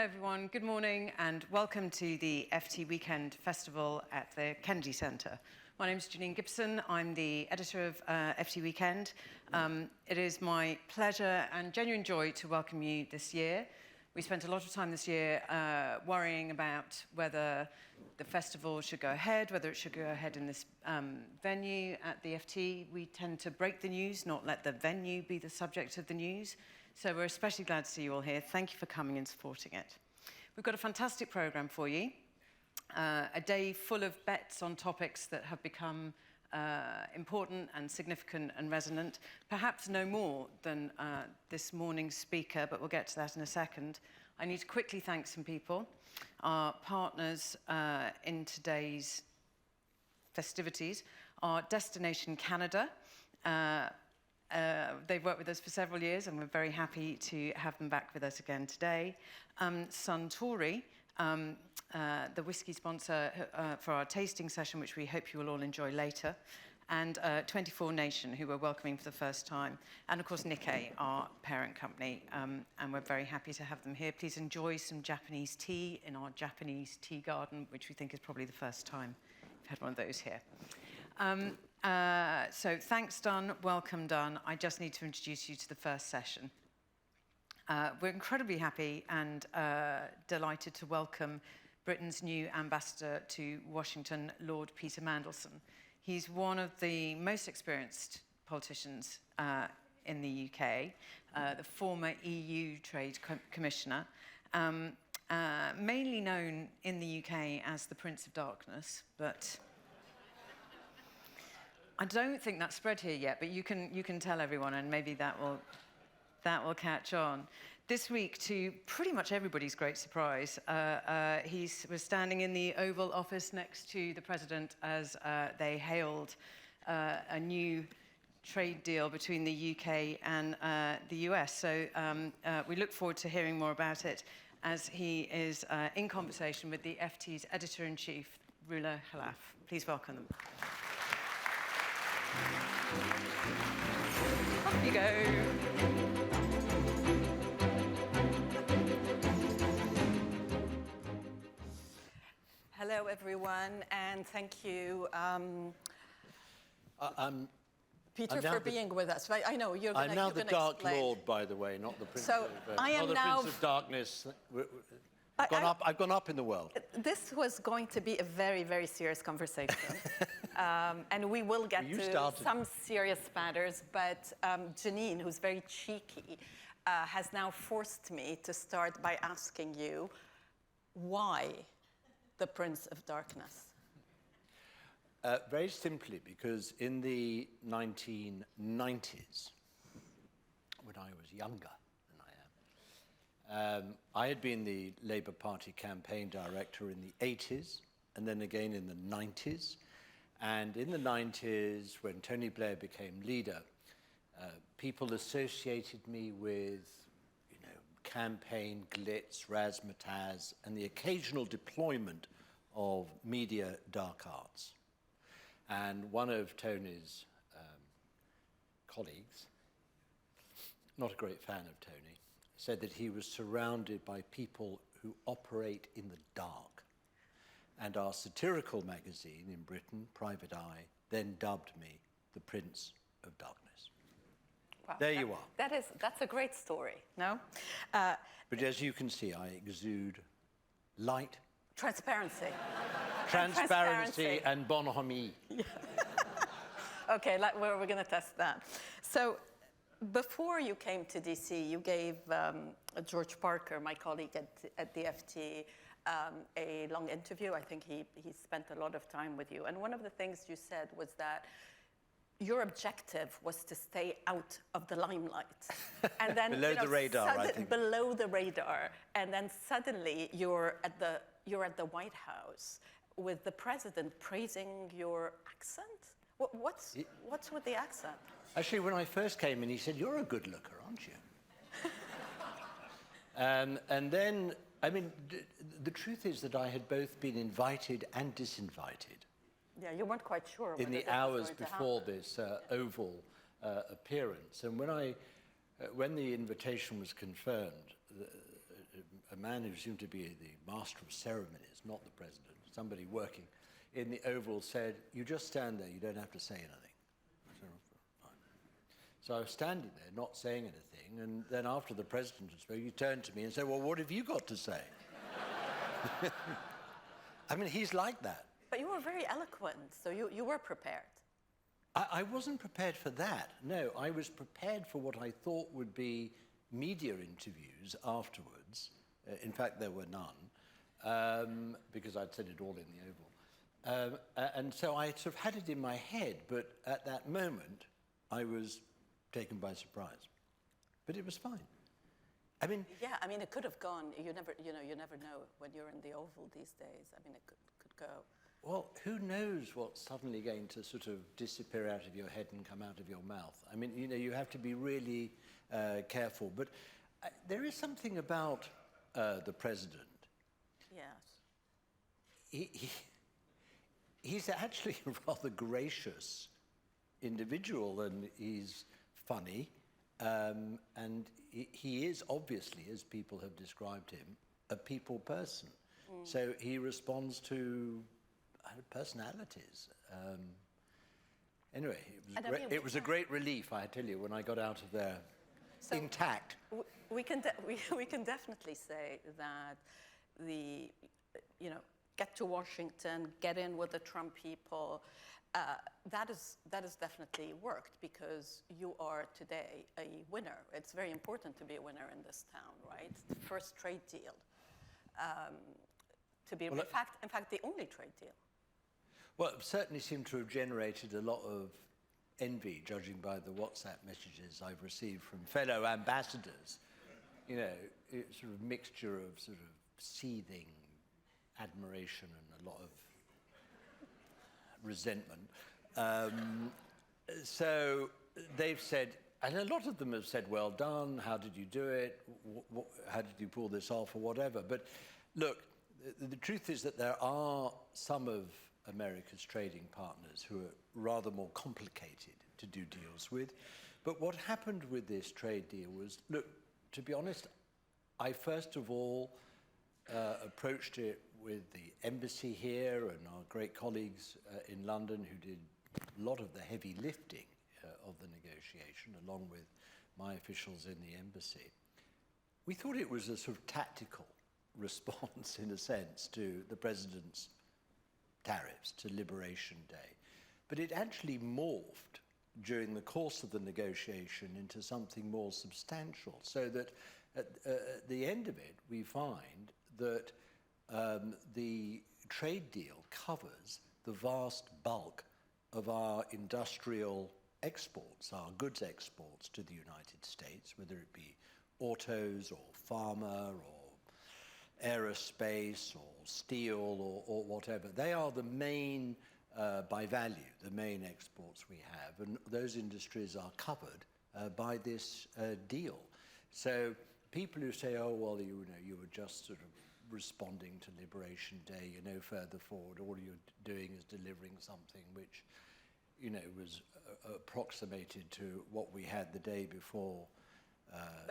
everyone. Good morning and welcome to the FT Weekend Festival at the Kennedy Centre. My name is Janine Gibson. I'm the editor of FT Weekend. It is my pleasure and genuine joy to welcome you this year. We spent a lot of time this year worrying about whether the festival should go ahead, whether it should go ahead in this venue at the FT. We tend to break the news, not let the venue be the subject of the news. So we're especially glad to see you all here. Thank you for coming and supporting it. We've got a fantastic programme for you. A day full of bets on topics that have become important and significant and resonant. Perhaps no more than this morning's speaker, but we'll get to that in a second. I need to quickly thank some people. Our partners in today's festivities are Destination Canada. They've worked with us for several years and we're very happy to have them back with us again today. Suntory, the whisky sponsor for our tasting session, which we hope you will all enjoy later, and 24 Nation, who we're welcoming for the first time, and of course Nikkei, our parent company, and we're very happy to have them here. Please enjoy some Japanese tea in our Japanese tea garden, which we think is probably the first time we've had one of those here. So thanks done, welcome done. I just need to introduce you to the first session. We're incredibly happy and delighted to welcome Britain's new ambassador to Washington, Lord Peter Mandelson. He's one of the most experienced politicians in the UK, the former EU Trade Commissioner, mainly known in the UK as the Prince of Darkness, but I don't think that's spread here yet, but you can tell everyone, and maybe that will catch on. This week, to pretty much everybody's great surprise, he was standing in the Oval Office next to the President as they hailed a new trade deal between the UK and the US. So we look forward to hearing more about it as he is in conversation with the FT's Editor-in-Chief, Roula Khalaf. Please welcome them. Off you go. Hello, everyone, and thank you, Peter, for being with us. I know you're going to explain. I'm now the Dark Lord, by the way, not the Prince of Darkness. I've gone up in the world. This was going to be a very, very serious conversation. And we will get to some serious matters, but Janine, who's very cheeky, has now forced me to start by asking you, why the Prince of Darkness? Very simply, because in the 1990s, when I was younger than I am, I had been the Labour Party campaign director in the 80s, and then again in the 90s. And in the 90s, when Tony Blair became leader, people associated me with, campaign glitz, razzmatazz, and the occasional deployment of media dark arts. And one of Tony's colleagues, not a great fan of Tony, said that he was surrounded by people who operate in the dark. And our satirical magazine in Britain, Private Eye, then dubbed me the Prince of Darkness. Wow, there you are. That's a great story, no? But as you can see, I exude light. Transparency. Transparency and bonhomie. Yeah. Okay, we're going to test that. So before you came to DC, you gave George Parker, my colleague at the FT, a long interview. I think he spent a lot of time with you. And one of the things you said was that your objective was to stay out of the limelight. And then below the radar, I think. Below the radar. And then suddenly you're at the White House with the president praising your accent. What's with the accent? Actually, when I first came in, he said, "You're a good looker, aren't you?" And then, I mean, the truth is that I had both been invited and disinvited. Yeah, you weren't quite sure. In the hours before this Oval appearance. And when the invitation was confirmed, a man who seemed to be the master of ceremonies, not the president, somebody working in the Oval said, "You just stand there, you don't have to say anything." I said, "Oh, fine." So I was standing there, not saying anything, and then after the president had spoken, he turned to me and said, "Well, what have you got to say?" I mean, he's like that. But you were very eloquent, so you were prepared. I wasn't prepared for that. No, I was prepared for what I thought would be media interviews afterwards. In fact, there were none, because I'd said it all in the Oval. And so I sort of had it in my head, but at that moment, I was taken by surprise. But it was fine. I mean... Yeah, I mean, it could have gone. You never know when you're in the Oval these days. I mean, it could go. Well, who knows what's suddenly going to sort of disappear out of your head and come out of your mouth? I mean, you know, you have to be really careful. But there is something about the president. Yes. He's actually a rather gracious individual, and he's funny. And he is obviously, as people have described him, a people person. So he responds to personalities. Anyway, it was a great relief, I tell you, when I got out of there intact. We can definitely say that get to Washington, get in with the Trump people. That is definitely worked, because you are today a winner. It's very important to be a winner in this town, right? The first trade deal. In fact, the only trade deal. Well, it certainly seemed to have generated a lot of envy, judging by the WhatsApp messages I've received from fellow ambassadors. You know, it's sort of mixture of sort of seething admiration and a lot of resentment. So they've said, and a lot of them have said, "Well done, how did you do it? How did you pull this off," or whatever. But look, the truth is that there are some of America's trading partners who are rather more complicated to do deals with. But what happened with this trade deal was, look, to be honest, I first of all approached it with the embassy here and our great colleagues in London, who did a lot of the heavy lifting of the negotiation, along with my officials in the embassy. We thought it was a sort of tactical response, in a sense, to the president's tariffs, to Liberation Day. But it actually morphed during the course of the negotiation into something more substantial, so that at the end of it, we find that the trade deal covers the vast bulk of our industrial exports, our goods exports to the United States, whether it be autos or pharma or aerospace or steel or whatever. They are the main, by value, the main exports we have, and those industries are covered by this deal. So people who say, "Oh, well, you were just sort of responding to Liberation Day, you're no further forward, all you're doing is delivering something which, was approximated to what we had the day before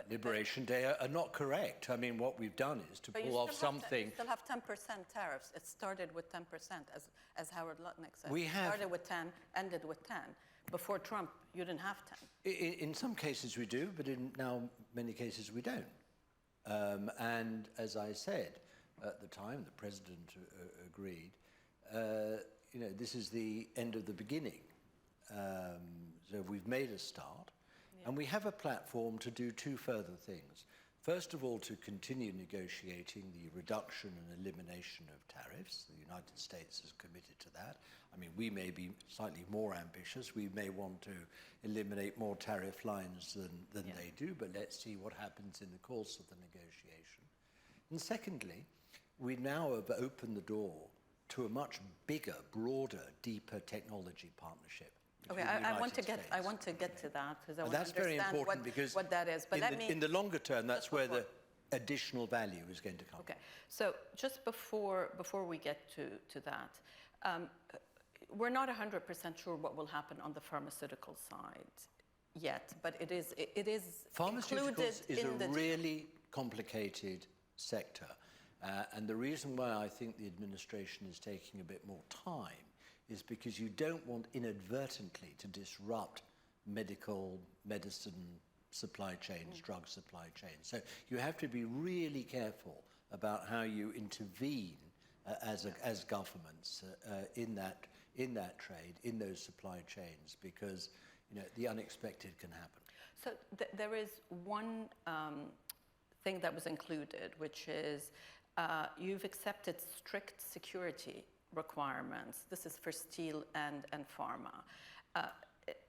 Liberation Day," are not correct. I mean, what we've done is to pull off something. You still have 10% tariffs. It started with 10%, as Howard Lutnick said. We have. Started with 10, ended with 10. Before Trump, you didn't have 10. In some cases we do, but in now many cases we don't. And as I said at the time, the president agreed, this is the end of the beginning. So we've made a start, and we have a platform to do two further things. First of all, to continue negotiating the reduction and elimination of tariffs. The United States has committed to that. I mean, we may be slightly more ambitious. We may want to eliminate more tariff lines than they do, but let's see what happens in the course of the negotiation. And secondly, we now have opened the door to a much bigger, broader, deeper technology partnership. Okay, I want to get to that, because I want to understand very important, because what that is. But in the longer term, that's where the additional value is going to come. Okay, so just before we get to that, we're not 100% sure what will happen on the pharmaceutical side yet, but it is Pharmaceuticals included is in a really complicated sector. And the reason why I think the administration is taking a bit more time is because you don't want inadvertently to disrupt medicine supply chains, drug supply chains. So you have to be really careful about how you intervene as governments in that trade, in those supply chains, because the unexpected can happen. So there is one thing that was included, which is you've accepted strict security requirements. This is for steel and pharma.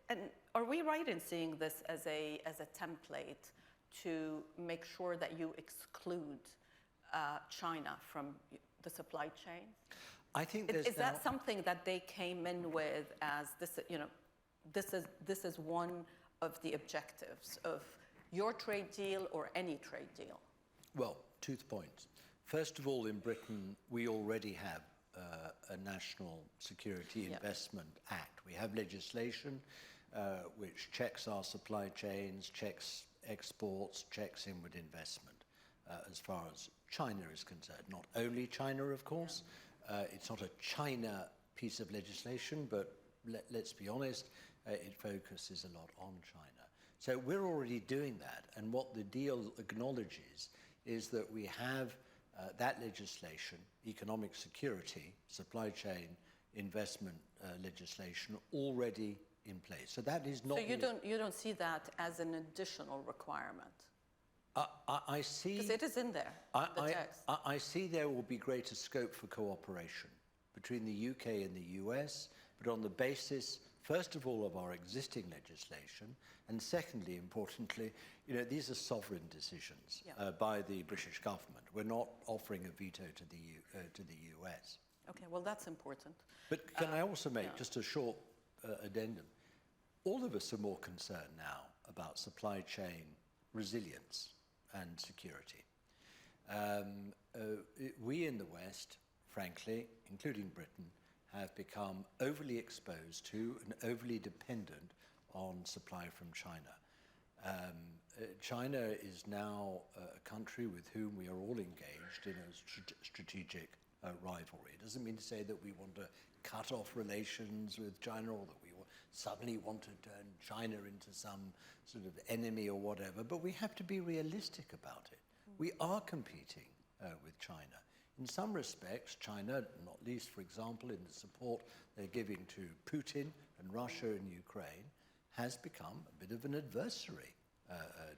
And are we right in seeing this as a template to make sure that you exclude China from the supply chain? I think is that something that they came in with as this? This is one of the objectives of your trade deal or any trade deal? Well, 2 points. First of all, in Britain, we already have a National Security Investment Act. We have legislation which checks our supply chains, checks exports, checks inward investment as far as China is concerned. Not only China, of course. It's not a China piece of legislation, but let's be honest, it focuses a lot on China. So we're already doing that. And what the deal acknowledges is that we have that legislation, economic security, supply chain investment legislation already in place. So that is not. So you don't see that as an additional requirement? I see. Because it is in there. The text. I see there will be greater scope for cooperation between the UK and the US, but on the basis, first of all, of our existing legislation, and secondly, importantly, these are sovereign decisions by the British government. We're not offering a veto to the US. Okay, well, that's important. But can I also make just a short addendum? All of us are more concerned now about supply chain resilience and security. We in the West, frankly, including Britain, have become overly exposed to and overly dependent on supply from China. China is now a country with whom we are all engaged in a strategic rivalry. It doesn't mean to say that we want to cut off relations with China or that we suddenly want to turn China into some sort of enemy or whatever, but we have to be realistic about it. We are competing with China. In some respects, China, not least, for example, in the support they're giving to Putin and Russia and Ukraine, has become a bit of an adversary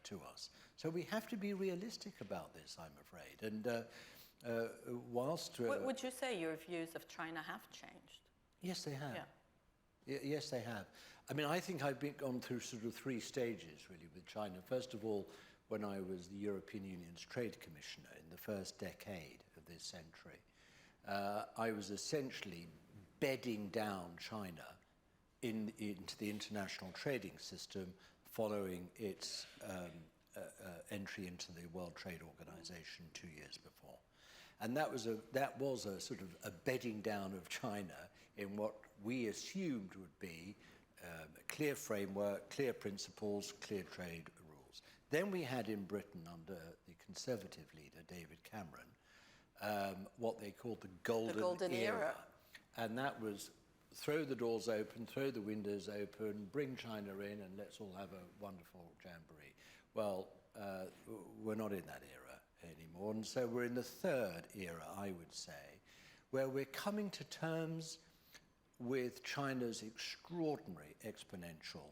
to us. So we have to be realistic about this, I'm afraid. And whilst... would you say your views of China have changed? Yes, they have. Yeah. Yes, they have. I mean, I think I've gone through sort of 3 stages, really, with China. First of all, when I was the European Union's Trade Commissioner in the first decade of this century, I was essentially bedding down China into the international trading system following its entry into the World Trade Organization 2 years before. And that was a sort of a bedding down of China in what we assumed would be a clear framework, clear principles, clear trade rules. Then we had in Britain, under the Conservative leader, David Cameron, what they called the golden era. And that was throw the doors open, throw the windows open, bring China in, and let's all have a wonderful jamboree. Well, we're not in that era anymore, and so we're in the 3rd era, I would say, where we're coming to terms with China's extraordinary exponential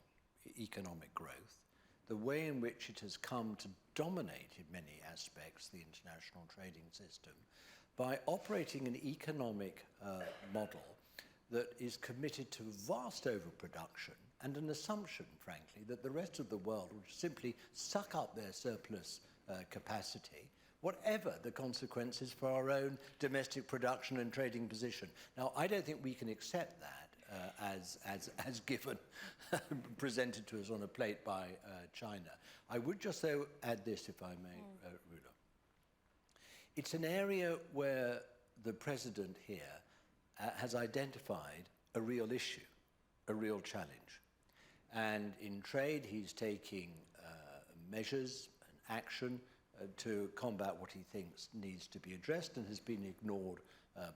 economic growth, the way in which it has come to dominate in many aspects the international trading system, by operating an economic model that is committed to vast overproduction and an assumption, frankly, that the rest of the world will simply suck up their surplus capacity, whatever the consequences for our own domestic production and trading position. Now, I don't think we can accept that as given, presented to us on a plate by China. I would just, though, add this, if I may, Roula. It's an area where the president here has identified a real issue, a real challenge. And in trade, he's taking measures and action to combat what he thinks needs to be addressed and has been ignored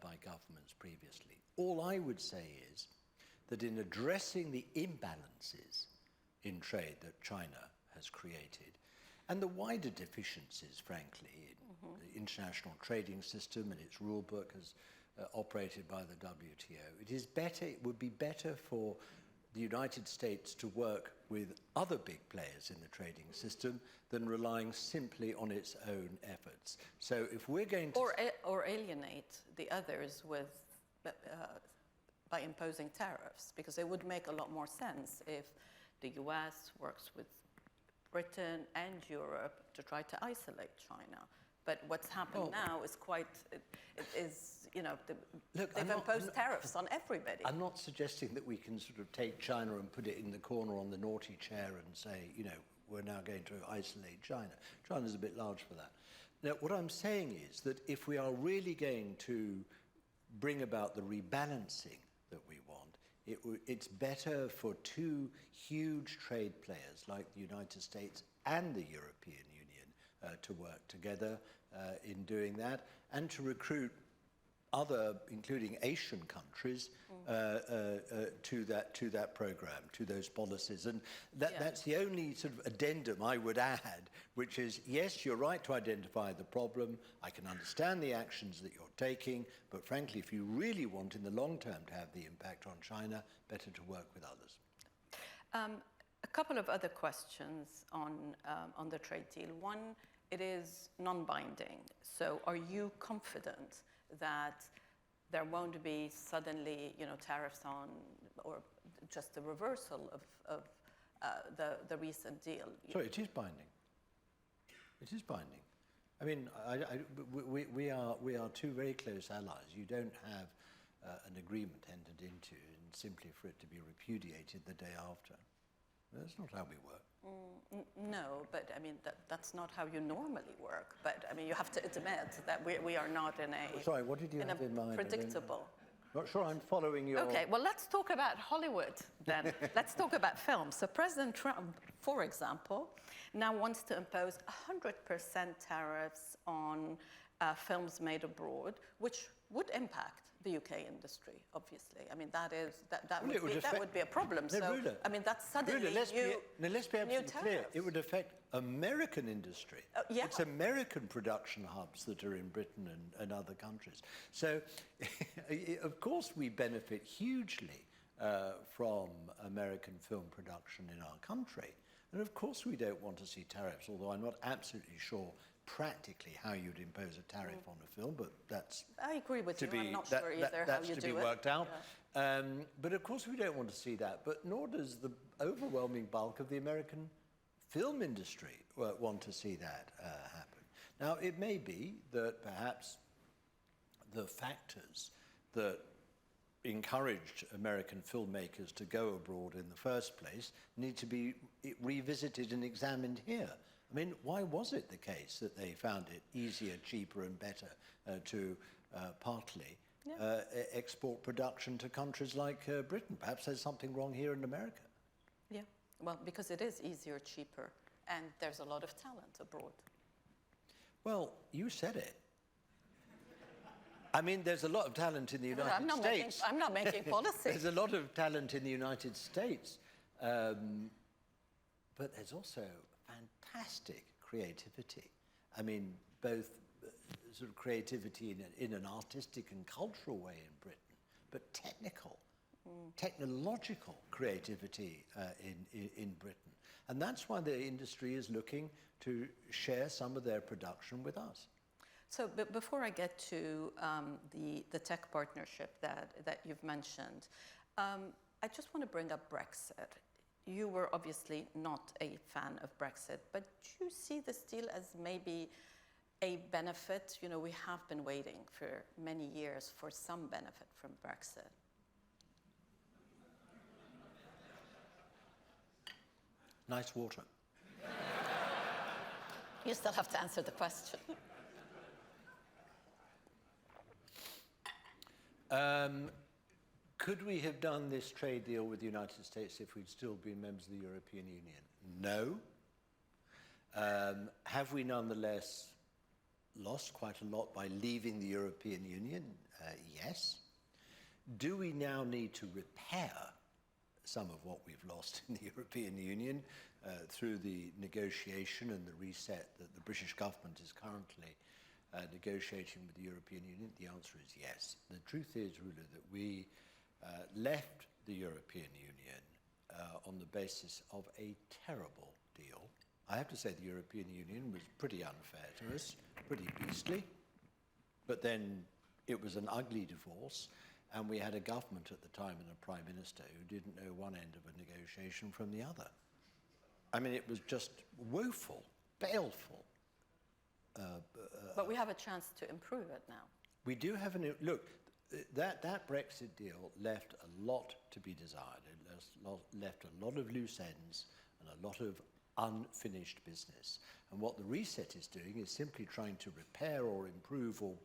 by governments previously. All I would say is that in addressing the imbalances in trade that China has created, and the wider deficiencies, frankly, in the international trading system and its rule book as operated by the WTO, it would be better for the United States to work with other big players in the trading system than relying simply on its own efforts. So if we're going to... Or alienate the others with, by imposing tariffs, because it would make a lot more sense if the US works with Britain and Europe to try to isolate China. But what's happened now is they've imposed tariffs on everybody. I'm not suggesting that we can sort of take China and put it in the corner on the naughty chair and say, we're now going to isolate China. China's a bit large for that. Now, what I'm saying is that if we are really going to bring about the rebalancing that we want, it's better for two huge trade players like the United States and the European Union to work together in doing that, and to recruit other, including Asian countries, to that program, to those policies. And that's the only sort of addendum I would add, which is, yes, you're right to identify the problem. I can understand the actions that you're taking, but frankly, if you really want in the long term to have the impact on China, better to work with others. A couple of other questions on the trade deal. One, it is non-binding. So are you confident that there won't be suddenly, tariffs on, or just a reversal of the recent deal? Sorry, it is binding. It is binding. I mean, we are two very close allies. You don't have an agreement entered into and simply for it to be repudiated the day after. That's not how we work. No, but I mean, that's not how you normally work. But I mean, you have to admit that we are not in a... Sorry, what did you have in mind? Predictable. Not sure I'm following your... Okay, well, let's talk about Hollywood then. Let's talk about film. So President Trump, for example, now wants to impose 100% tariffs on films made abroad, which would impact the UK industry, obviously. I mean, that would be a problem. No, so, Roula, I mean, that's suddenly Roula, let's be absolutely clear. tariffs. It would affect American industry. Yeah. It's American production hubs that are in Britain and other countries. So, of course, we benefit hugely from American film production in our country. And of course, we don't want to see tariffs, although I'm not absolutely sure practically how you'd impose a tariff on a film, but that's... I agree with you. I'm not sure either how you do it. That's to be worked out. Yeah. But of course we don't want to see that, but nor does the overwhelming bulk of the American film industry want to see that happen. Now, it may be that perhaps the factors that encouraged American filmmakers to go abroad in the first place need to be revisited and examined here. I mean, why was it the case that they found it easier, cheaper and better to partly export production to countries like Britain? Perhaps there's something wrong here in America. Yeah, well, because it is easier, cheaper, and there's a lot of talent abroad. Well, you said it. I mean, there's a lot of talent in the United States. I'm not making policy. There's a lot of talent in the United States, but there's also fantastic creativity. I mean, both sort of creativity in an artistic and cultural way in Britain, but technological creativity in Britain. And that's why the industry is looking to share some of their production with us. So before I get to the tech partnership that you've mentioned, I just want to bring up Brexit. You were obviously not a fan of Brexit, but do you see this deal as maybe a benefit? You know, we have been waiting for many years for some benefit from Brexit. Nice water. You still have to answer the question. Could we have done this trade deal with the United States if we'd still been members of the European Union? No. Have we nonetheless lost quite a lot by leaving the European Union? Yes. Do we now need to repair some of what we've lost in the European Union through the negotiation and the reset that the British government is currently negotiating with the European Union? The answer is yes. The truth is, Roula, that we left the European Union on the basis of a terrible deal. I have to say the European Union was pretty unfair to us, pretty beastly, but then it was an ugly divorce, and we had a government at the time and a prime minister who didn't know one end of a negotiation from the other. I mean, it was just woeful, baleful. But we have a chance to improve it now. We do have look, that Brexit deal left a lot to be desired. It left a lot of loose ends and a lot of unfinished business. And what the reset is doing is simply trying to repair or improve or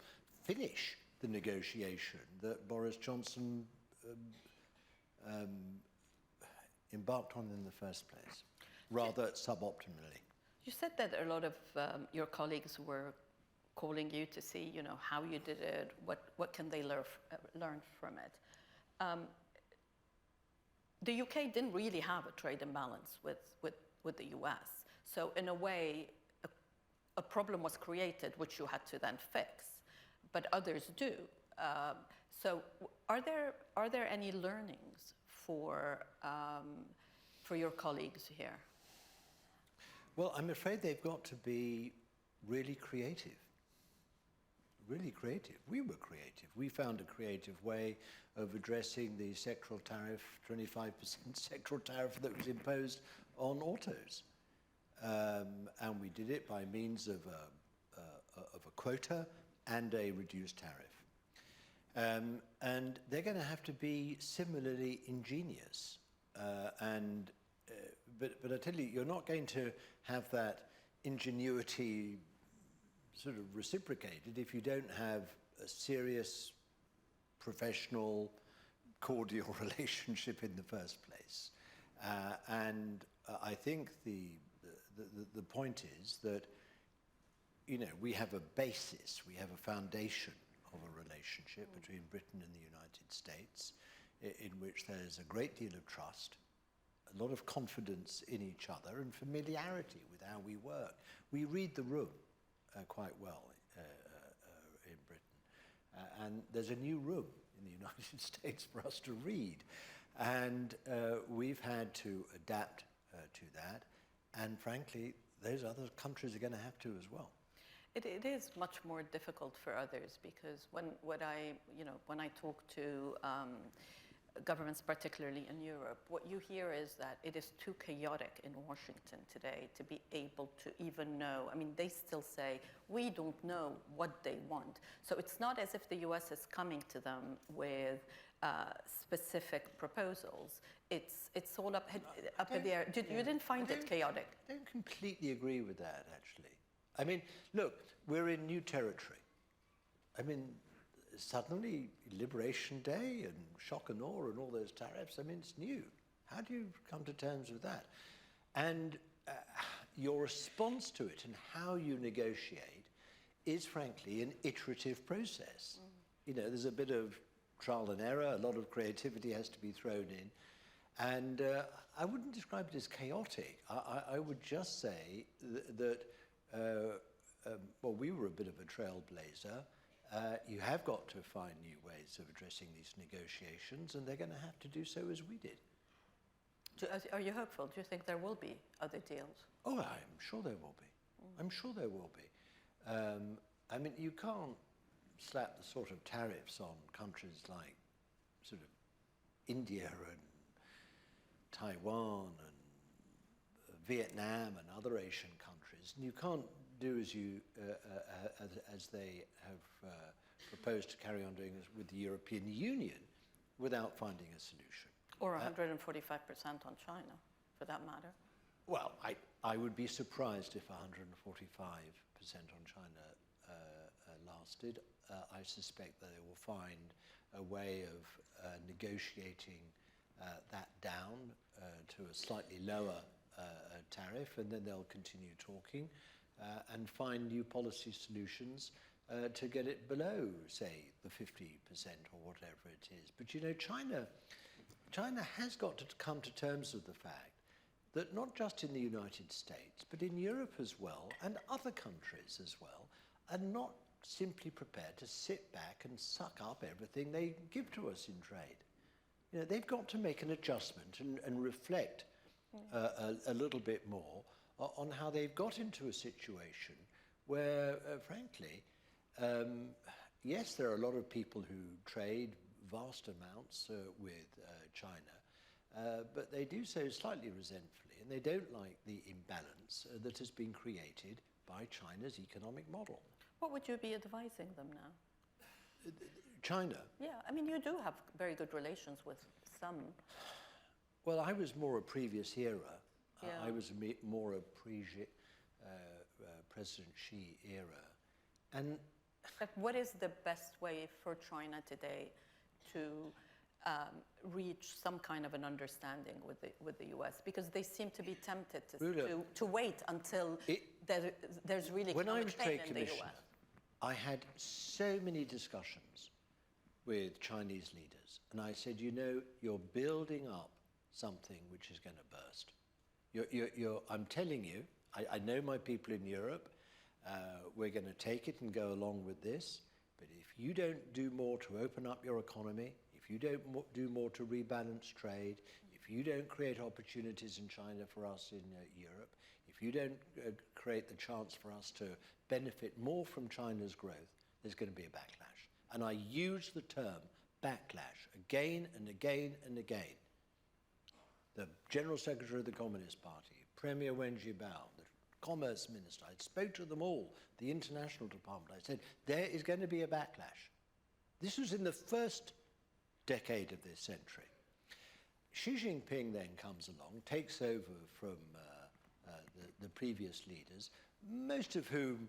finish the negotiation that Boris Johnson embarked on in the first place, rather suboptimally. You said that a lot of your colleagues were calling you to see, you know, how you did it, what can they learn from it. The UK didn't really have a trade imbalance with the US. So in a way, a problem was created which you had to then fix, but others do. So are there any learnings for your colleagues here? Well, I'm afraid they've got to be really creative. Really creative. We were creative. We found a creative way of addressing the sectoral tariff, 25% sectoral tariff that was imposed on autos. And we did it by means of a quota and a reduced tariff. And they're going to have to be similarly ingenious. But I tell you, you're not going to have that ingenuity sort of reciprocated if you don't have a serious, professional, cordial relationship in the first place. And I think the point is that, you know, we have a basis, we have a foundation of a relationship between Britain and the United States in which there's a great deal of trust, a lot of confidence in each other and familiarity with how we work. We read the room quite well in Britain. And there's a new room in the United States for us to read. And we've had to adapt to that. And frankly, those other countries are going to have to as well. It is much more difficult for others because when I talk to governments, particularly in Europe, what you hear is that it is too chaotic in Washington today to be able to even know. I mean, they still say, we don't know what they want. So it's not as if the US is coming to them with specific proposals. It's all up in the air. You didn't find it chaotic? I don't completely agree with that, actually. I mean, look, we're in new territory. I mean, suddenly Liberation Day and shock and awe and all those tariffs, I mean, it's new. How do you come to terms with that? And your response to it and how you negotiate is, frankly, an iterative process. You know, there's a bit of trial and error, a lot of creativity has to be thrown in. And I wouldn't describe it as chaotic. I would just say that well, we were a bit of a trailblazer. You have got to find new ways of addressing these negotiations, and they're going to have to do so as we did. Are you hopeful? Do you think there will be other deals? Oh, I'm sure there will be. I'm sure there will be. I mean, you can't slap the sort of tariffs on countries like sort of India and Taiwan and Vietnam and other Asian countries, and you can't do as they have proposed to carry on doing with the European Union without finding a solution. Or 145% on China, for that matter. Well, I would be surprised if 145% on China lasted. I suspect that they will find a way of negotiating that down to a slightly lower a tariff, and then they'll continue talking and find new policy solutions to get it below, say, the 50% or whatever it is. But you know, China has got to come to terms with the fact that not just in the United States, but in Europe as well, and other countries as well, are not simply prepared to sit back and suck up everything they give to us in trade. You know, they've got to make an adjustment and reflect a little bit more on how they've got into a situation where, frankly, yes, there are a lot of people who trade vast amounts with China, but they do so slightly resentfully, and they don't like the imbalance that has been created by China's economic model. What would you be advising them now? China? Yeah, I mean, you do have very good relations with some. Well, I was more a previous era. Yeah. I was more a President Xi era. And But what is the best way for China today to reach some kind of an understanding with the US? Because they seem to be tempted to wait until there's really economic pain in the US. I had so many discussions with Chinese leaders, and I said, you know, you're building up something which is going to burst. I'm telling you, I know my people in Europe, we're going to take it and go along with this, but if you don't do more to open up your economy, if you don't do more to rebalance trade, if you don't create opportunities in China for us in Europe, if you don't create the chance for us to benefit more from China's growth, there's going to be a backlash. And I use the term backlash again and again and again. The General Secretary of the Communist Party, Premier Wen Jiabao, the Commerce Minister, I spoke to them all, the International Department, I said, there is going to be a backlash. This was in the first decade of this century. Xi Jinping then comes along, takes over from the previous leaders, most of whom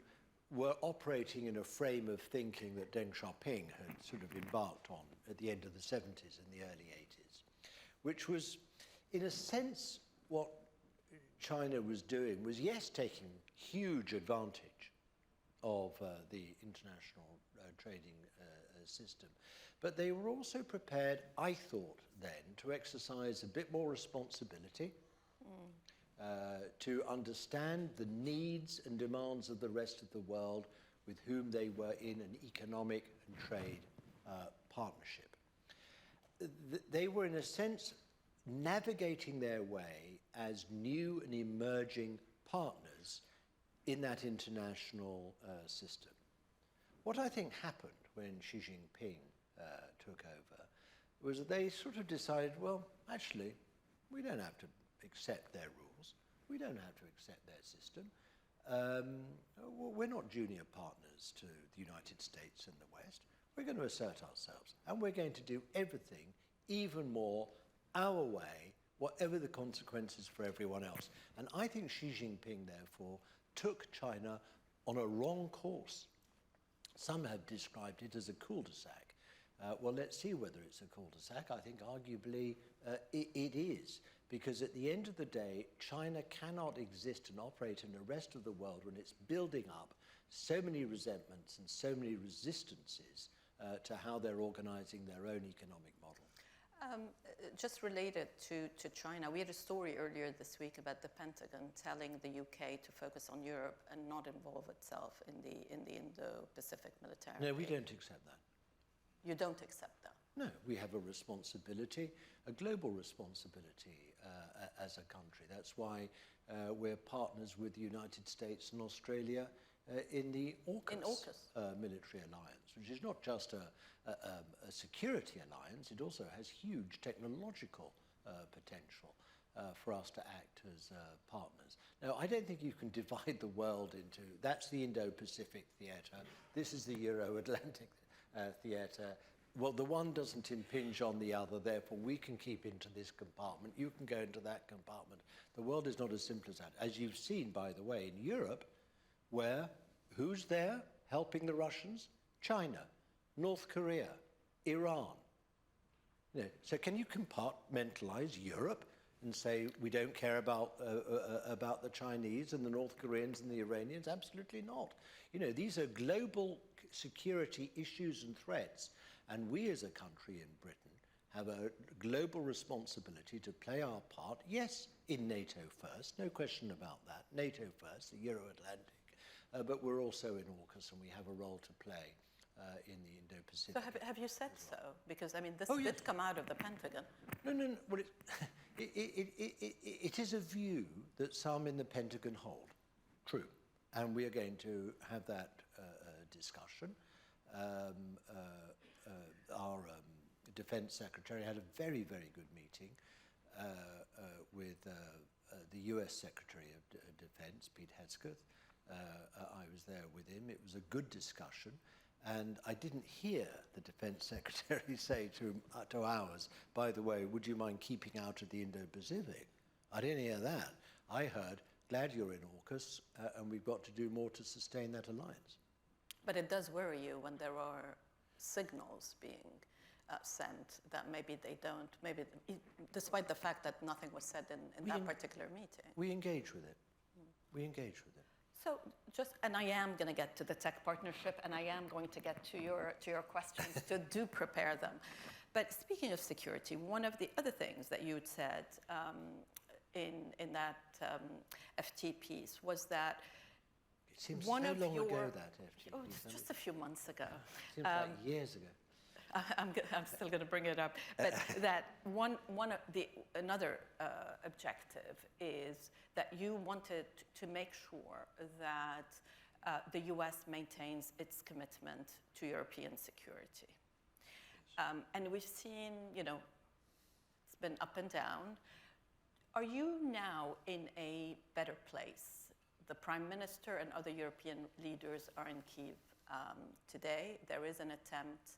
were operating in a frame of thinking that Deng Xiaoping had sort of embarked on at the end of the 70s and the early 80s, which was, in a sense, what China was doing was, yes, taking huge advantage of the international trading system, but they were also prepared, I thought then, to exercise a bit more responsibility, to understand the needs and demands of the rest of the world with whom they were in an economic and trade partnership. They were, in a sense, navigating their way as new and emerging partners in that international system. What I think happened when Xi Jinping took over was that they sort of decided, well, actually, we don't have to accept their rules. We don't have to accept their system. We're not junior partners to the United States and the West. We're going to assert ourselves, and we're going to do everything even more our way, whatever the consequences for everyone else. And I think Xi Jinping, therefore, took China on a wrong course. Some have described it as a cul-de-sac. Well, let's see whether it's a cul-de-sac. I think arguably it is, because at the end of the day, China cannot exist and operate in the rest of the world when it's building up so many resentments and so many resistances to how they're organizing their own economic model. Just related to China, we had a story earlier this week about the Pentagon telling the UK to focus on Europe and not involve itself in the Indo-Pacific military. No, we don't accept that. You don't accept that? No, we have a responsibility, a global responsibility as a country. That's why we're partners with the United States and Australia in the AUKUS, military alliance, which is not just a security alliance, it also has huge technological potential for us to act as partners. Now, I don't think you can divide the world into, that's the Indo-Pacific theatre, this is the Euro-Atlantic theatre. Well, the one doesn't impinge on the other, therefore we can keep into this compartment, you can go into that compartment. The world is not as simple as that. As you've seen, by the way, in Europe, where who's there helping the Russians? China, North Korea, Iran. You know, so can you compartmentalize Europe and say we don't care about the Chinese and the North Koreans and the Iranians? Absolutely not. You know, these are global security issues and threats, and we as a country in Britain have a global responsibility to play our part, yes, in NATO first, no question about that, NATO first, the Euro-Atlantic, but we're also in AUKUS and we have a role to play in the Indo-Pacific. So have you said so? Because, I mean, this yes. did come out of the Pentagon. No. Well, it is a view that some in the Pentagon hold. True. And we are going to have that discussion. Our Defense Secretary had a very, very good meeting with the US Secretary of Defense, Pete Hegseth. I was there with him. It was a good discussion. And I didn't hear the Defense Secretary say to ours, by the way, would you mind keeping out of the Indo-Pacific? I didn't hear that. I heard, glad you're in AUKUS, and we've got to do more to sustain that alliance. But it does worry you when there are signals being sent that maybe they don't, despite the fact that nothing was said in that particular meeting. We engage with it. We engage with it. So and I am going to get to the tech partnership, and I am going to get to your questions, to do prepare them. But speaking of security, one of the other things that you had said in that FT piece was that it seems one so of long your, ago, that FT oh, piece. it's just a few months ago. Seems like years ago. I'm still going to bring it up, but that another objective is that you wanted to make sure that the U.S. maintains its commitment to European security. And we've seen, you know, it's been up and down. Are you now in a better place? The Prime Minister and other European leaders are in Kyiv today. There is an attempt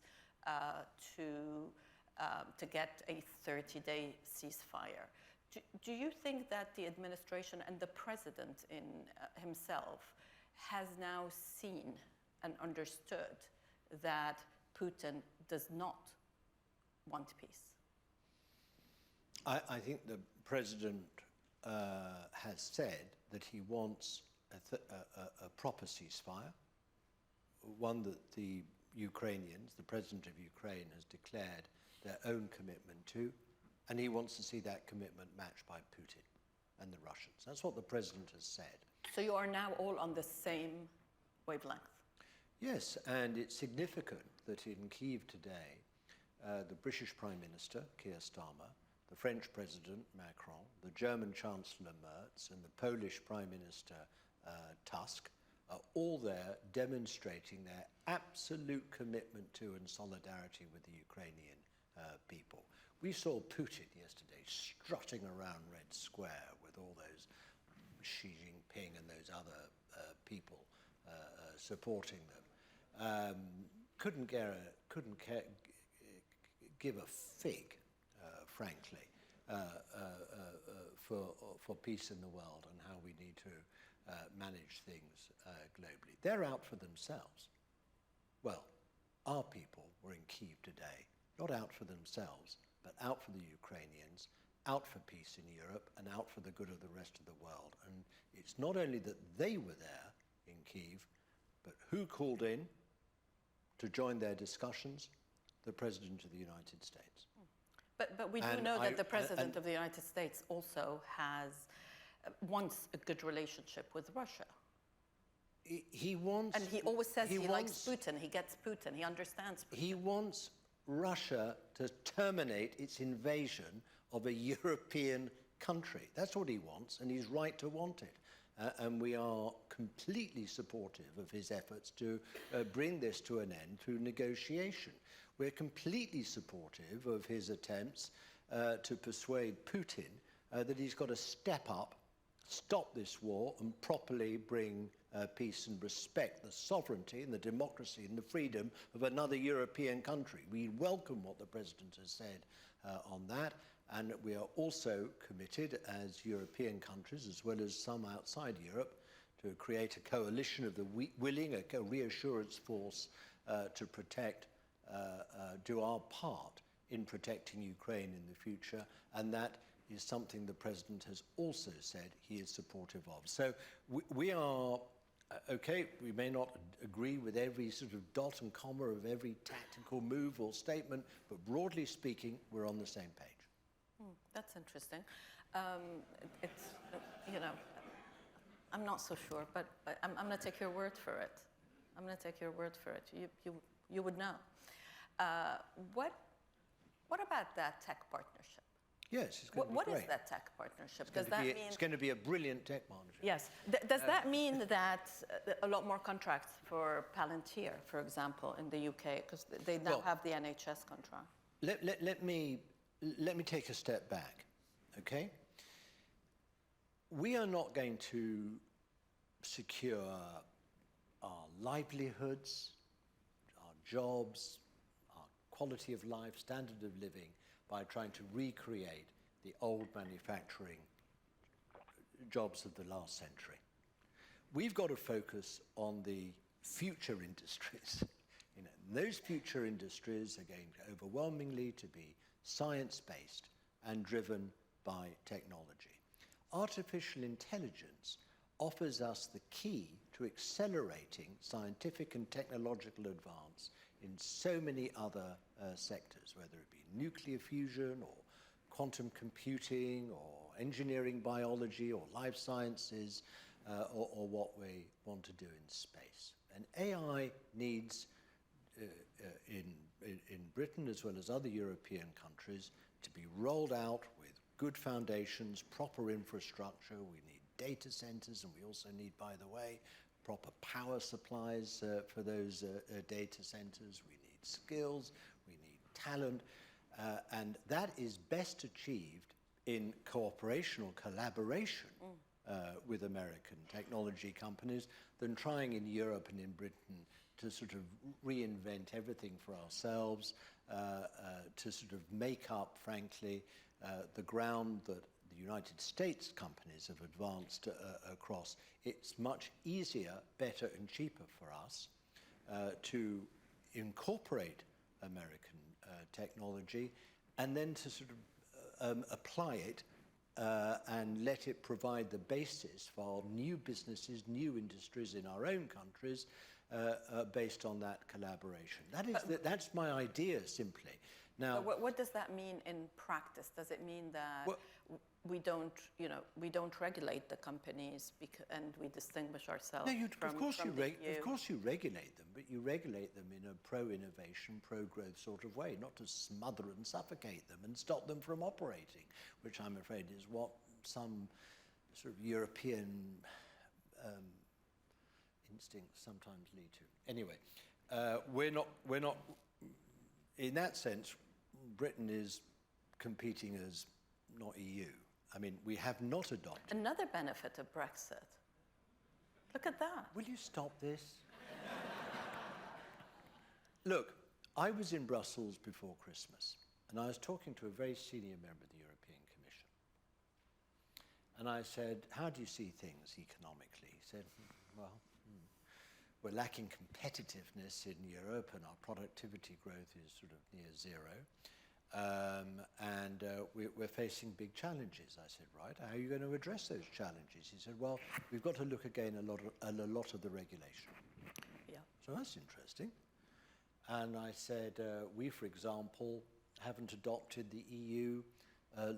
to get a 30-day ceasefire. Do you think that the administration and the president himself has now seen and understood that Putin does not want peace? I think the president has said that he wants a proper ceasefire, one that the Ukrainians, the president of Ukraine, has declared their own commitment to, and he wants to see that commitment matched by Putin and the Russians. That's what the president has said. So you are now all on the same wavelength? Yes, and it's significant that in Kyiv today, the British Prime Minister, Keir Starmer, the French President, Macron, the German Chancellor, Merz, and the Polish Prime Minister, Tusk, are all there demonstrating their absolute commitment to and solidarity with the Ukrainian people. We saw Putin yesterday strutting around Red Square with all those Xi Jinping and those other people supporting them. Couldn't give a fig, frankly, for peace in the world and how we need to manage things globally. They're out for themselves. Well, our people were in Kyiv today, not out for themselves, but out for the Ukrainians, out for peace in Europe, and out for the good of the rest of the world. And it's not only that they were there in Kyiv, but who called in to join their discussions? The President of the United States. But we do know that the President of the United States also wants a good relationship with Russia. He wants... And he always says he likes Putin, he gets Putin, he understands Putin. He wants Russia to terminate its invasion of a European country. That's what he wants, and he's right to want it. And we are completely supportive of his efforts to bring this to an end through negotiation. We're completely supportive of his attempts to persuade Putin that he's got to step up, stop this war, and properly bring peace and respect the sovereignty and the democracy and the freedom of another European country. We welcome what the President has said on that, and we are also committed as European countries, as well as some outside Europe, to create a coalition of the willing, a reassurance force to protect, do our part in protecting Ukraine in the future, and that is something the President has also said he is supportive of. So we are, okay, we may not agree with every sort of dot and comma of every tactical move or statement, but broadly speaking, we're on the same page. That's interesting. It's, you know, I'm not so sure, but I'm going to take your word for it. I'm going to take your word for it. You would know. What about that tech partnership? Yes, it's going to be What great. is that tech partnership? It's going to be a brilliant tech partnership. Yes. Does that mean that a lot more contracts for Palantir, for example, in the UK, because they now have the NHS contract? Let me take a step back, okay? We are not going to secure our livelihoods, our jobs, our quality of life, standard of living, by trying to recreate the old manufacturing jobs of the last century. We've got to focus on the future industries. You know, those future industries are going to overwhelmingly to be science-based and driven by technology. Artificial intelligence offers us the key to accelerating scientific and technological advance in so many other sectors, whether it be nuclear fusion or quantum computing or engineering biology or life sciences or what we want to do in space. And AI needs, in Britain as well as other European countries, to be rolled out with good foundations, proper infrastructure. We need data centers, and we also need, by the way, proper power supplies for those data centers. We need skills, we need talent, and that is best achieved in cooperation or collaboration with American technology companies than trying in Europe and in Britain to sort of reinvent everything for ourselves, to sort of make up, frankly, the ground that the United States companies have advanced across. It's much easier, better, and cheaper for us to incorporate American technology and then to sort of apply it and let it provide the basis for new businesses, new industries in our own countries based on that collaboration. That's my idea, simply. Now, what does that mean in practice? Does it mean that we don't regulate the companies and we distinguish ourselves of course you regulate them, but you regulate them in a pro-innovation, pro-growth sort of way, not to smother and suffocate them and stop them from operating, which I'm afraid is what some sort of European instincts sometimes lead to. Anyway, we're not. In that sense, Britain is competing as not EU. I mean, we have not adopted. Another benefit of Brexit. Look at that. Will you stop this? Look, I was in Brussels before Christmas, and I was talking to a very senior member of the European Commission. And I said, how do you see things economically? He said, well, we're lacking competitiveness in Europe, and our productivity growth is sort of near zero. And we're facing big challenges. I said, right, how are you going to address those challenges? He said, well, we've got to look again at a lot of the regulation. Yeah. So that's interesting. And I said, we, for example, haven't adopted the EU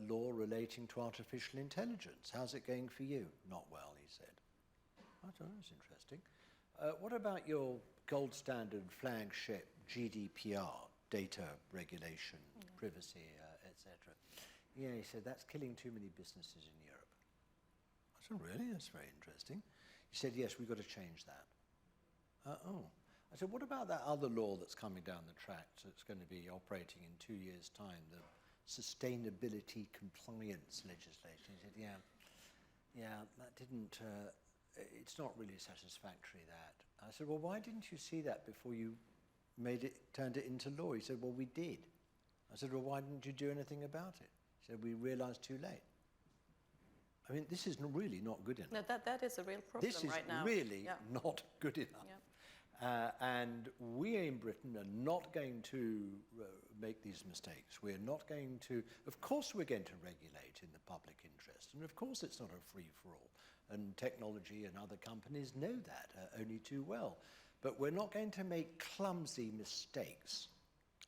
law relating to artificial intelligence. How's it going for you? Not well, he said. I thought that was interesting. What about your gold standard flagship GDPR, data regulation, privacy, etc.? Yeah, he said, that's killing too many businesses in Europe. I said, really? That's very interesting. He said, yes, we've got to change that. I said, what about that other law that's coming down the track, so it's going to be operating in 2 years' time, the sustainability compliance legislation? He said, yeah, that didn't... it's not really satisfactory, that. I said, well, why didn't you see that before you turned it into law? He said, well, we did. I said, well, why didn't you do anything about it? He said, we realized too late. I mean, this is really not good enough. No, that is a real problem right now. This is really not good enough. Yeah. And we in Britain are not going to make these mistakes. We're not going to, of course we're going to regulate in the public interest. And of course it's not a free-for-all. And technology and other companies know that only too well. But we're not going to make clumsy mistakes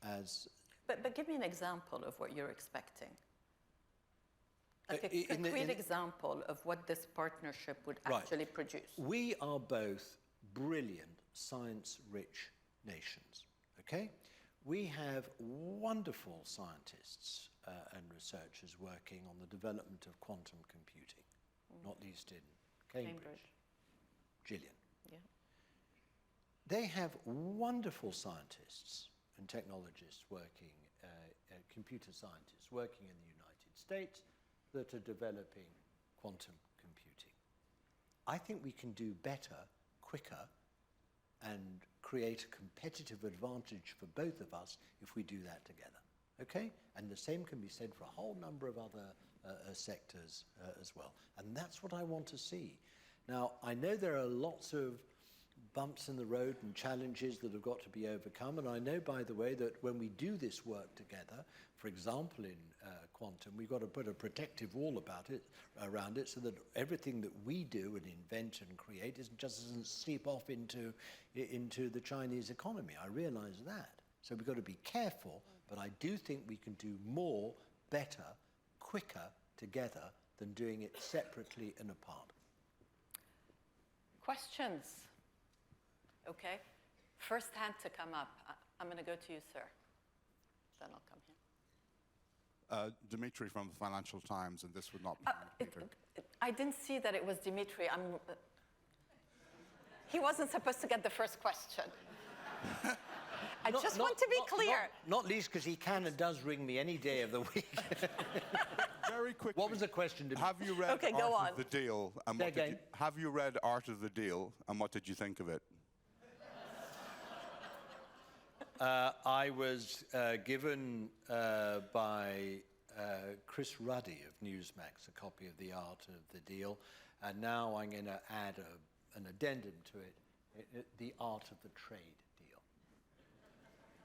as... But give me an example of what you're expecting. Like a concrete example of what this partnership would actually produce. We are both brilliant, science-rich nations, okay? We have wonderful scientists and researchers working on the development of quantum computing, not least in Cambridge. Gillian. Yeah. They have wonderful scientists and technologists working, computer scientists working in the United States that are developing quantum computing. I think we can do better, quicker, and create a competitive advantage for both of us if we do that together, okay? And the same can be said for a whole number of other sectors as well. And that's what I want to see. Now, I know there are lots of bumps in the road and challenges that have got to be overcome. And I know, by the way, that when we do this work together, for example, in quantum, we've got to put a protective wall around it so that everything that we do and invent and create doesn't seep off into the Chinese economy. I realize that. So we've got to be careful, but I do think we can do more, better, quicker together than doing it separately and apart. Questions? Okay. First hand to come up. I'm going to go to you, sir. Then I'll come here. Dimitri from the Financial Times, and this would not be Peter. I didn't see that it was Dimitri. He wasn't supposed to get the first question. I just want to be clear. Not least because he can and does ring me any day of the week. Very quickly. What was the question? Have you read Art of the Deal? And Say again. have you read Art of the Deal, and what did you think of it? I was given by Chris Ruddy of Newsmax a copy of The Art of the Deal, and now I'm going to add an addendum to it, The Art of the Trade Deal.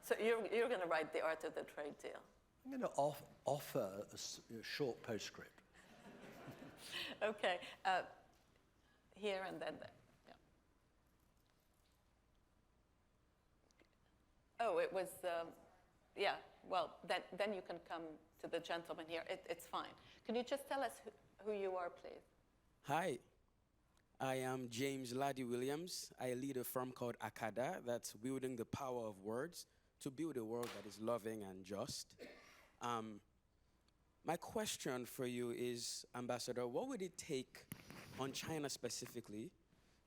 So you're going to write The Art of the Trade Deal? I'm going to offer a short postscript. Okay. Here and then there. Oh, it was, yeah, well, then you can come to the gentleman here. It's fine. Can you just tell us who you are, please? Hi, I am James Laddie Williams. I lead a firm called Akada that's wielding the power of words to build a world that is loving and just. My question for you is, Ambassador, what would it take on China specifically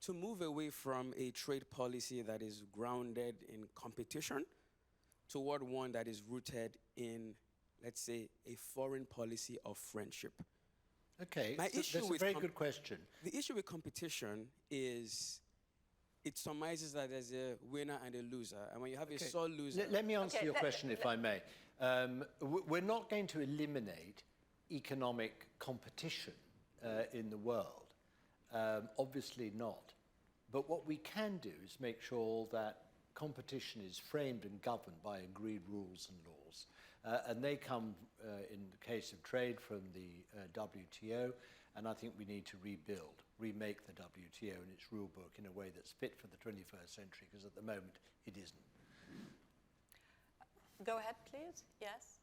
to move away from a trade policy that is grounded in competition toward one that is rooted in, let's say, a foreign policy of friendship? Okay, that's a very good question. The issue with competition is it surmises that there's a winner and a loser. And when you have a sole loser... Let me answer your question, if I may. We're not going to eliminate economic competition in the world. Obviously not. But what we can do is make sure that competition is framed and governed by agreed rules and laws. And they come, in the case of trade, from the WTO, and I think we need to remake the WTO and its rule book in a way that's fit for the 21st century, because at the moment it isn't. Go ahead, please. Yes.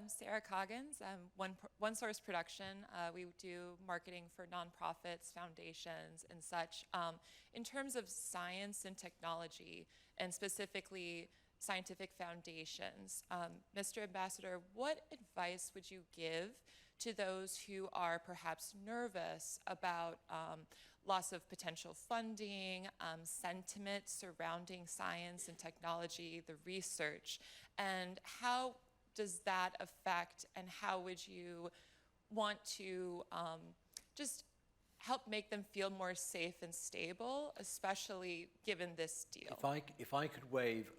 Sarah Coggins, One Source Production. We do marketing for nonprofits, foundations, and such. In terms of science and technology, and specifically scientific foundations, Mr. Ambassador, what advice would you give to those who are perhaps nervous about loss of potential funding, sentiment surrounding science and technology, the research, and how does that affect, and how would you want to just help make them feel more safe and stable, especially given this deal? If I could wave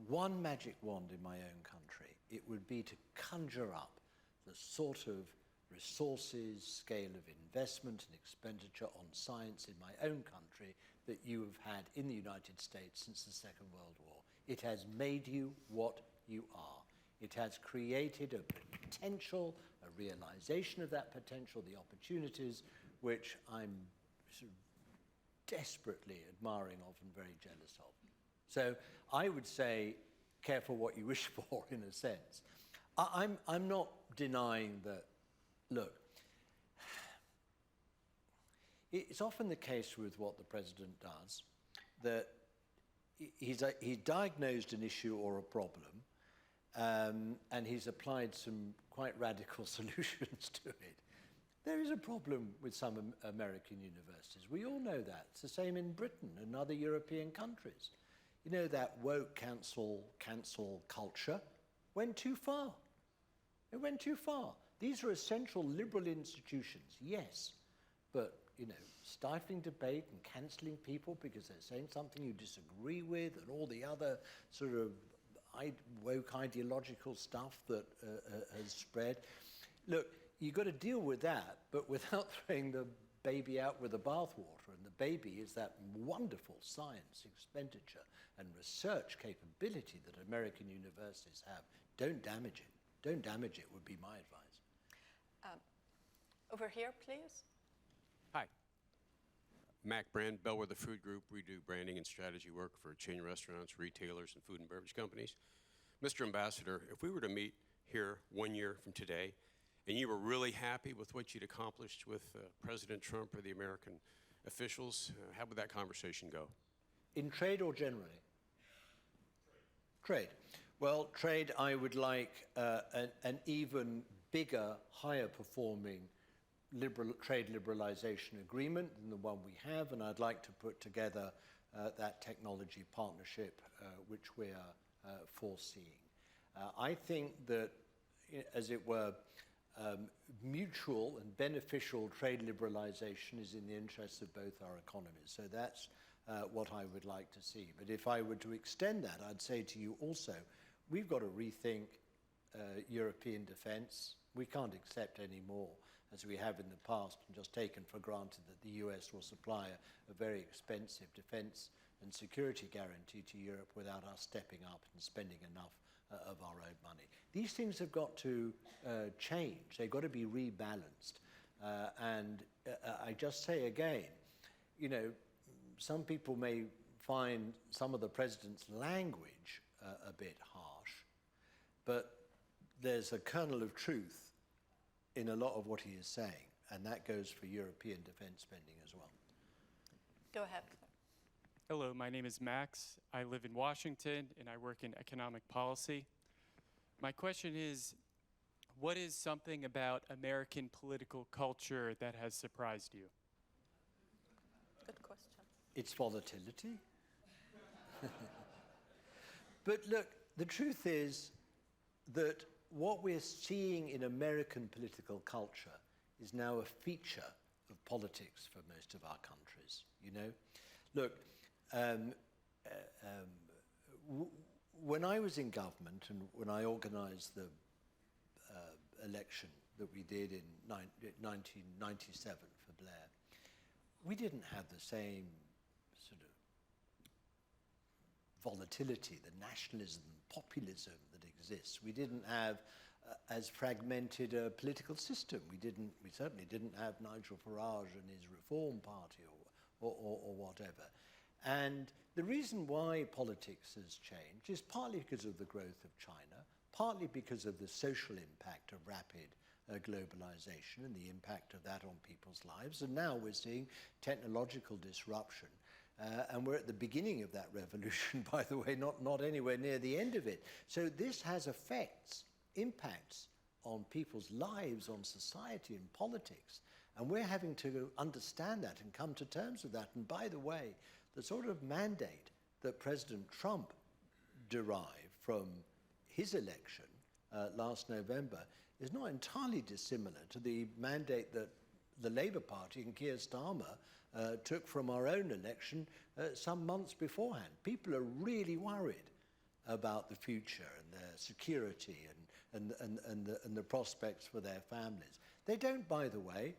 one magic wand in my own country, it would be to conjure up the sort of resources, scale of investment and expenditure on science in my own country that you have had in the United States since the Second World War. It has made you what you are. It has created a potential, a realization of that potential, the opportunities, which I'm sort of desperately admiring of and very jealous of. So I would say, careful what you wish for, in a sense. I'm not denying that, look, it's often the case with what the president does that he's diagnosed an issue or a problem, and he's applied some quite radical solutions to it. There is a problem with some American universities. We all know that. It's the same in Britain and other European countries. You know, that woke cancel culture went too far. It went too far. These are essential liberal institutions, yes, but, you know, stifling debate and cancelling people because they're saying something you disagree with and all the other sort of woke ideological stuff that has spread. Look, you've got to deal with that, but without throwing the baby out with the bathwater. And the baby is that wonderful science expenditure and research capability that American universities have. Don't damage it. Don't damage it would be my advice. Over here, please. Hi. Mac Brand, Bellwether Food Group. We do branding and strategy work for chain restaurants, retailers, and food and beverage companies. Mr. Ambassador, if we were to meet here 1 year from today, and you were really happy with what you'd accomplished with President Trump or the American officials, how would that conversation go? In trade or generally? Trade. Well, trade, I would like an even bigger, higher performing trade liberalization agreement than the one we have, and I'd like to put together that technology partnership which we are foreseeing. I think that, as it were, mutual and beneficial trade liberalization is in the interests of both our economies. So that's what I would like to see. But if I were to extend that, I'd say to you also, we've got to rethink European defense. We can't accept any more, as we have in the past, and just taken for granted that the US will supply a very expensive defense and security guarantee to Europe without us stepping up and spending enough of our own money. These things have got to change. They've got to be rebalanced. And I just say again, you know, some people may find some of the president's language a bit harsh, but there's a kernel of truth in a lot of what he is saying, and that goes for European defense spending as well. Go ahead. Hello, my name is Max. I live in Washington, and I work in economic policy. My question is, what is something about American political culture that has surprised you? Good question. Its volatility. But look, the truth is that what we're seeing in American political culture is now a feature of politics for most of our countries, you know? Look, when I was in government and when I organized the election that we did in 1997 for Blair, we didn't have the same sort of volatility, the nationalism, populism that exists. We didn't have as fragmented a political system. We certainly didn't have Nigel Farage and his Reform Party or whatever. And the reason why politics has changed is partly because of the growth of China, partly because of the social impact of rapid globalization and the impact of that on people's lives. And now we're seeing technological disruption. And we're at the beginning of that revolution, by the way, not anywhere near the end of it. So this has impacts on people's lives, on society and politics. And we're having to understand that and come to terms with that. And by the way, the sort of mandate that President Trump derived from his election last November is not entirely dissimilar to the mandate that the Labour Party and Keir Starmer took from our own election some months beforehand. People are really worried about the future and their security and the prospects for their families. They don't, by the way,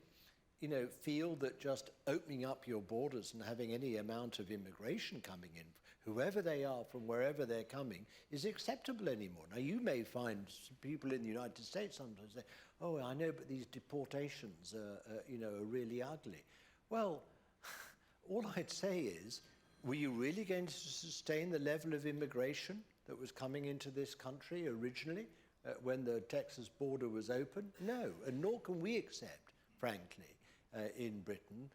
feel that just opening up your borders and having any amount of immigration coming in, whoever they are from wherever they're coming, is acceptable anymore. Now, you may find people in the United States sometimes say, oh, I know, but these deportations are really ugly. Well, all I'd say is, were you really going to sustain the level of immigration that was coming into this country originally when the Texas border was open? No, and nor can we accept, frankly, in Britain,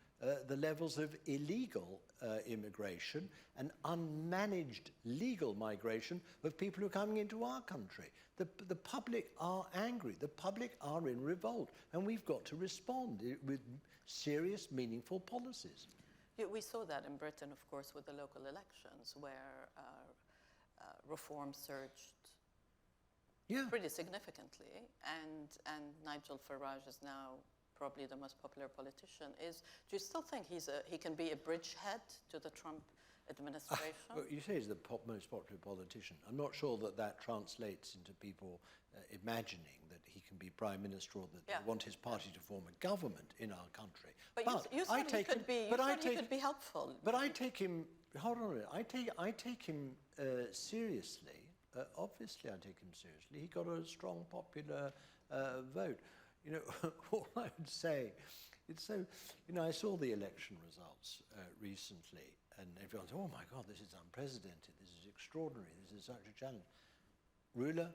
the levels of illegal immigration and unmanaged legal migration of people who are coming into our country. The public are angry, the public are in revolt, and we've got to respond with serious, meaningful policies. Yeah, we saw that in Britain, of course, with the local elections, where reform surged pretty significantly, and Nigel Farage is now probably the most popular politician. Do you still think he can be a bridgehead to the Trump administration? Well, you say he's the most popular politician. I'm not sure that translates into people imagining that he can be prime minister or that they want his party to form a government in our country. But you thought he could be helpful. But I take him. Hold on a minute. I take him seriously. Obviously, I take him seriously. He got a strong popular vote. All I would say, it's so. I saw the election results recently, and everyone's, oh my God, this is unprecedented. This is extraordinary. This is such a challenge. Roula,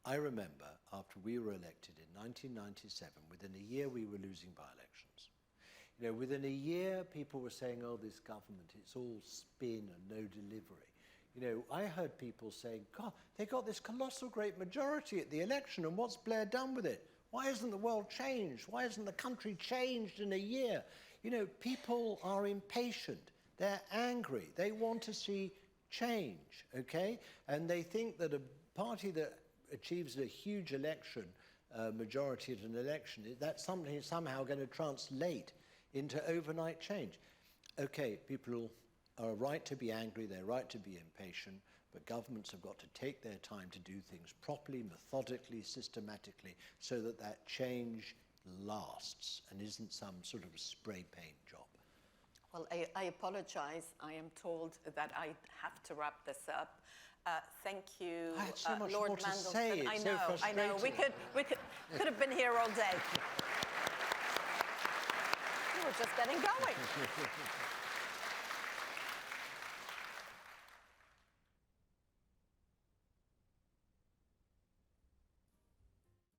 I remember after we were elected in 1997, within a year we were losing by-elections. Within a year, people were saying, oh, this government, it's all spin and no delivery. I heard people saying, God, they got this colossal great majority at the election, and what's Blair done with it? Why hasn't the world changed? Why hasn't the country changed in a year? People are impatient. They're angry. They want to see change, okay? And they think that a party that achieves a huge election, majority at an election, that's something somehow going to translate into overnight change. Okay, people are right to be angry, they're right to be impatient, but governments have got to take their time to do things properly, methodically, systematically, so that change lasts and isn't some sort of a spray paint job. Well, I apologize. I am told that I have to wrap this up. Thank you, I had so much Lord more to Mandelson. say. It's so frustrating. I know. We could have been here all day. We were just getting going.